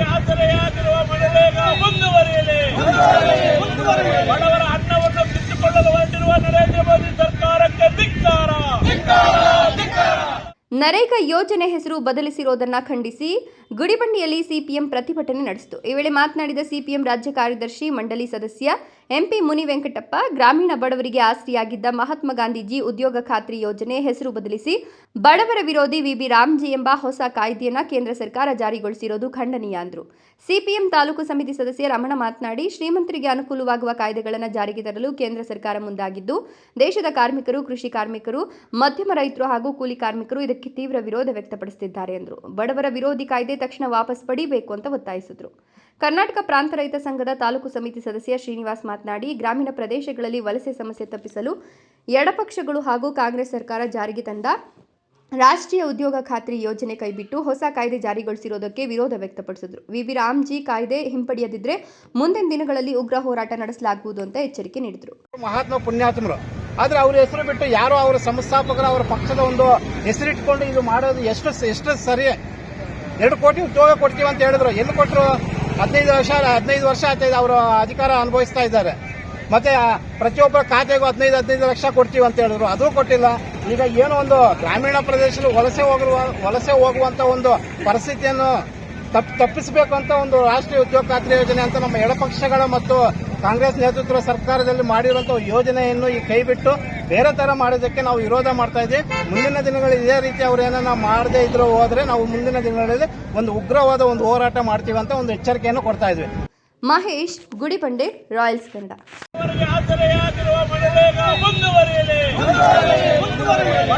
ಬಡವರಿಗೆ ಆಸರೆಯಾಗಿರುವ ಮನರೇಗ ಮುಂದುವರಿಯಲಿ. ಬಡವರ ಅನ್ನವನ್ನು ಕಿತ್ತುಕೊಳ್ಳಲು ಹೊರಟಿರುವ ನರೇಂದ್ರ ಮೋದಿ ಸರ್ಕಾರಕ್ಕೆ ಧಿಕ್ಕಾರ. ನರೇಗಾ ಯೋಜನೆ ಹೆಸರು ಬದಲಿಸಿರುವುದನ್ನು ಖಂಡಿಸಿ ಗುಡಿಬಂಡೆಯಲ್ಲಿ ಸಿಪಿಎಂ ಪ್ರತಿಭಟನೆ ನಡೆಸಿತು. ಈ ವೇಳೆ ಮಾತನಾಡಿದ ಸಿಪಿಎಂ ರಾಜ್ಯ ಕಾರ್ಯದರ್ಶಿ ಮಂಡಳಿ ಸದಸ್ಯ ಎಂಪಿ ಮುನಿ ವೆಂಕಟಪ್ಪ, ಗ್ರಾಮೀಣ ಬಡವರಿಗೆ ಆಸ್ತಿಯಾಗಿದ್ದ ಮಹಾತ್ಮ ಗಾಂಧೀಜಿ ಉದ್ಯೋಗ ಖಾತ್ರಿ ಯೋಜನೆ ಹೆಸರು ಬದಲಿಸಿ ಬಡವರ ವಿರೋಧಿ ವಿಬಿ ರಾಮ್ಜಿ ಎಂಬ ಹೊಸ ಕಾಯ್ದೆಯನ್ನು ಕೇಂದ್ರ ಸರ್ಕಾರ ಜಾರಿಗೊಳಿಸಿರುವುದು ಖಂಡನೀಯ ಅಂದರು. ಸಿಪಿಎಂ ತಾಲೂಕು ಸಮಿತಿ ಸದಸ್ಯ ರಮಣ ಮಾತನಾಡಿ, ಶ್ರೀಮಂತರಿಗೆ ಅನುಕೂಲವಾಗುವ ಕಾಯ್ದೆಗಳನ್ನು ಜಾರಿಗೆ ತರಲು ಕೇಂದ್ರ ಸರ್ಕಾರ ಮುಂದಾಗಿದ್ದು, ದೇಶದ ಕಾರ್ಮಿಕರು, ಕೃಷಿ ಕಾರ್ಮಿಕರು, ಮಧ್ಯಮ ರೈತರು ಹಾಗೂ ಕೂಲಿ ಕಾರ್ಮಿಕರು ಇದಕ್ಕೆ ತೀವ್ರ ವಿರೋಧ ವ್ಯಕ್ತಪಡಿಸುತ್ತಿದ್ದಾರೆ ಎಂದರು. ಬಡವರ ವಿರೋಧಿ ಕಾಯ್ದೆ ತಕ್ಷಣ ವಾಪಸ್ ಪಡಿಬೇಕು ಅಂತ ಒತ್ತಾಯಿಸಿದರು. ಕರ್ನಾಟಕ ಪ್ರಾಂತ ರೈತ ಸಂಘದ ತಾಲೂಕು ಸಮಿತಿ ಸದಸ್ಯ ಶ್ರೀನಿವಾಸ್ ಮಾತನಾಡಿ, ಗ್ರಾಮೀಣ ಪ್ರದೇಶಗಳಲ್ಲಿ ವಲಸೆ ಸಮಸ್ಯೆ ತಪ್ಪಿಸಲು ಎಡಪಕ್ಷಗಳು ಹಾಗೂ ಕಾಂಗ್ರೆಸ್ ಸರ್ಕಾರ ಜಾರಿಗೆ ತಂದ ರಾಷ್ಟ್ರೀಯ ಉದ್ಯೋಗ ಖಾತ್ರಿ ಯೋಜನೆ ಕೈಬಿಟ್ಟು ಹೊಸ ಕಾಯ್ದೆ ಜಾರಿಗೊಳಿಸಿರುವುದಕ್ಕೆ ವಿರೋಧ ವ್ಯಕ್ತಪಡಿಸಿದರು. ವಿಬಿ ರಾಮ್ಜಿ ಕಾಯ್ದೆ ಹಿಂಪಡೆಯದಿದ್ದರೆ ಮುಂದಿನ ದಿನಗಳಲ್ಲಿ ಉಗ್ರ ಹೋರಾಟ ನಡೆಸಲಾಗುವುದು ಅಂತ ಎಚ್ಚರಿಕೆ ನೀಡಿದರು. ಮಹಾತ್ಮ ಪುಣ್ಯಾತ್ಮರು ಆದ್ರೆ ಅವ್ರ ಹೆಸರು ಬಿಟ್ಟು ಯಾರೋ ಅವರ ಸಂಸ್ಥಾಪಕರು ಅವರ ಪಕ್ಷದ ಒಂದು ಹೆಸರಿಟ್ಕೊಂಡು ಇದು ಮಾಡೋದು ಎಷ್ಟು ಸರಿ. 2 ಕೋಟಿ ಉದ್ಯೋಗ ಕೊಡ್ತೀವಿ ಅಂತ ಹೇಳಿದ್ರು. ಎಲ್ಲಿ ಕೊಟ್ಟರು? 15 ವರ್ಷ ಆಗ್ತದೆ ಅವರು ಅಧಿಕಾರ ಅನುಭವಿಸ್ತಾ ಇದ್ದಾರೆ. ಮತ್ತೆ ಪ್ರತಿಯೊಬ್ಬರ ಖಾತೆಗೂ 15 ಲಕ್ಷ ಕೊಡ್ತೀವಿ ಅಂತ ಹೇಳಿದ್ರು, ಅದು ಕೊಟ್ಟಿಲ್ಲ. ಈಗ ಏನೋ ಒಂದು ಗ್ರಾಮೀಣ ಪ್ರದೇಶದಲ್ಲಿ ವಲಸೆ ಹೋಗುವಂತ ಒಂದು ಪರಿಸ್ಥಿತಿಯನ್ನು ತಪ್ಪಿಸಬೇಕು ಅಂತ ಒಂದು ರಾಷ್ಟ್ರೀಯ ಉದ್ಯೋಗ ಖಾತ್ರಿ ಯೋಜನೆ ಅಂತ ನಮ್ಮ ಎಡಪಕ್ಷಗಳ ಮತ್ತು ಕಾಂಗ್ರೆಸ್ ನೇತೃತ್ವದ ಸರ್ಕಾರದಲ್ಲಿ ಮಾಡಿರುವಂತಹ ಯೋಜನೆಯನ್ನು ಈ ಕೈ ಬಿಟ್ಟು ಬೇರೆ ತರ ಮಾಡೋದಕ್ಕೆ ನಾವು ವಿರೋಧ ಮಾಡ್ತಾ ಇದ್ದೀವಿ. ಮುಂದಿನ ದಿನಗಳಲ್ಲಿ ಇದೇ ರೀತಿ ಅವ್ರು ಏನನ್ನ ಮಾಡದೇ ಇದ್ರು ಹೋದ್ರೆ ನಾವು ಮುಂದಿನ ದಿನಗಳಲ್ಲಿ ಒಂದು ಉಗ್ರವಾದ ಒಂದು ಹೋರಾಟ ಮಾಡ್ತೀವಿ ಅಂತ ಒಂದು ಎಚ್ಚರಿಕೆಯನ್ನು ಕೊಡ್ತಾ ಇದ್ವಿ. ಮಹೇಶ್, ಗುಡಿಬಂಡೆ, ರಾಯಲ್ಸ್ ಕನ್ನಡ.